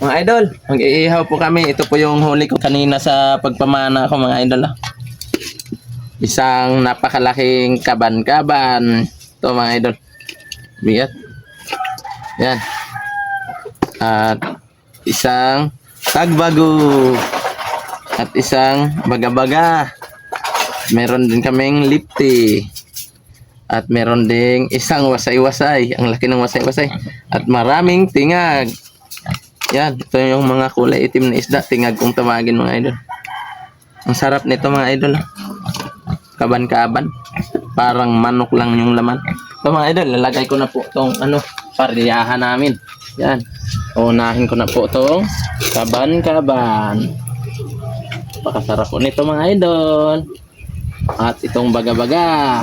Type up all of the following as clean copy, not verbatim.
Mga idol, mag-iihaw po kami. Ito po yung huli ko kanina sa pagpamana ko mga idol. Isang napakalaking kaban-kaban. Ito mga idol. Bigat. Yan. At isang tagbago. At isang baga-baga. Meron din kaming lipti. At meron ding isang wasay-wasay. Ang laki ng wasay-wasay. At maraming tingag. Yan, ito yung mga kulay itim na isda. Tingag kung tawagin mga idol. Ang sarap nito mga idol. Kaban-kaban. Parang manok lang yung laman. Ito mga idol, lalagay ko na po itong pariyahan namin. Yan. Unahin ko na po itong kaban-kaban. Pakasarap po nito mga idol. At itong baga-baga.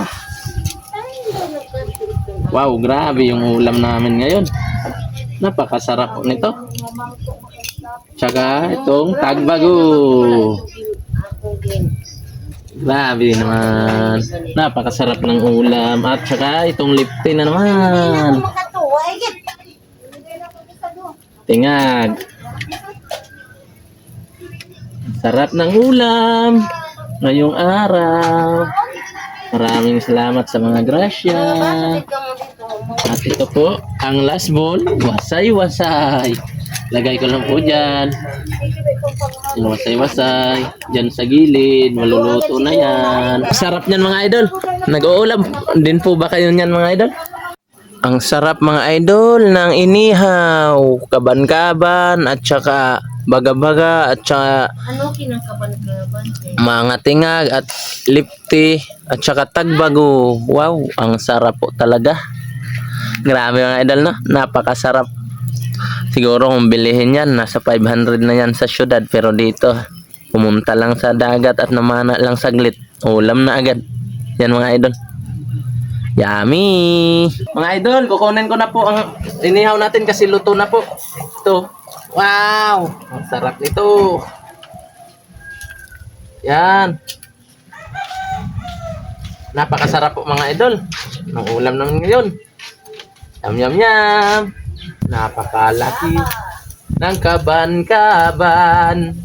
Wow, grabe yung ulam namin ngayon. Napakasarap po nito. Tsaka itong tagbago. Grabe naman. Napakasarap ng ulam. At tsaka itong liptin na naman. Tingag. Sarap ng ulam ngayong araw. Maraming salamat sa mga grasya. At ito po, ang last bowl, wasay-wasay. Lagay ko lang po dyan. Yung wasay-wasay. Dyan sa gilid, maluluto na yan. Sarap niyan mga idol. Nag-uulam din po ba kayo niyan mga idol? Ang sarap mga idol ng inihaw, kaban-kaban, at saka baga-baga, at saka Ano kinakaban-kaban? mga tingag, at lipti, at saka tagbago. Wow, ang sarap po talaga. Grabe mga idol, no? Napakasarap. Siguro kung bilihin yan, nasa 500 na yan sa syudad. Pero dito, pumunta lang sa dagat at namana lang saglit. Ulam na agad. Yan mga idol. Yummy! Mga idol, kukunin ko na po ang inihaw natin kasi luto na po. Ito. Wow! Ang sarap nito. Yan. Napakasarap po mga idol. Ang ulam naman ngayon. Yum, yum, yum. Napakalaki ng kaban-kaban.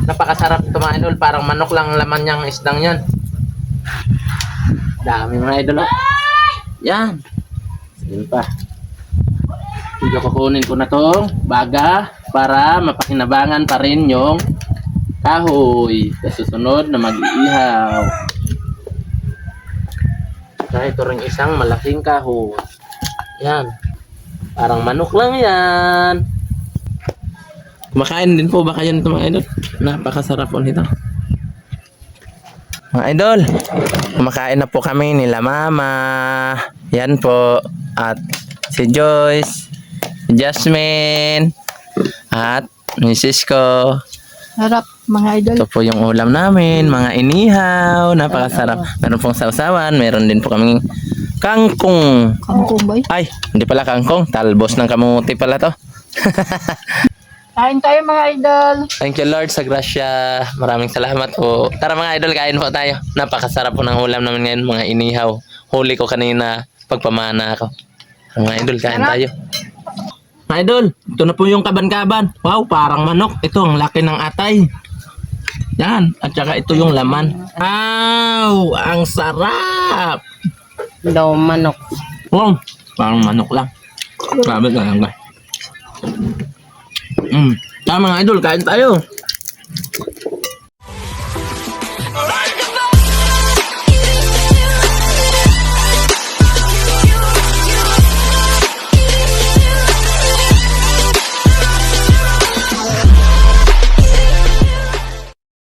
Napakasarap ito mga idol. Parang manok lang laman niyang isdang yan. Dami mga idol. Yan. Sige pa. Sige, kukunin ko na tong baga para mapakinabangan pa rin yung kahoy. Sa susunod na mag-iihaw. Ito rin isang malaking kahoy. Yan. Parang manok lang yan. Kumakain din po ba kayo nito mga idol? Napakasarap po nito. Mga idol, kumakain na po kami nila mama. Yan po. At si Joyce, si Jasmine, at Mrs. ko. Harap mga idol. Ito po yung ulam namin, mga inihaw. Napakasarap. Meron pong sausawan. Meron din po kaming kangkong. Kangkong ba? Ay, hindi pala kangkong. Talbos ng kamuti pala to. Kain tayo mga idol. Thank you Lord sa grasya. Maraming salamat po. Tara mga idol, kain po tayo. Napakasarap po ng ulam namin ngayon, mga inihaw. Huli ko kanina, pagpamana ako. Mga idol, kain tayo. Mga idol, ito na po yung kaban-kaban. Wow, parang manok. Ito, ang laki ng atay. Yan, at saka ito yung laman. Wow, ang sarap. Daw manok. Wow, parang manok lang. Grabe ka lang guys. Tama mga idol, kain tayo.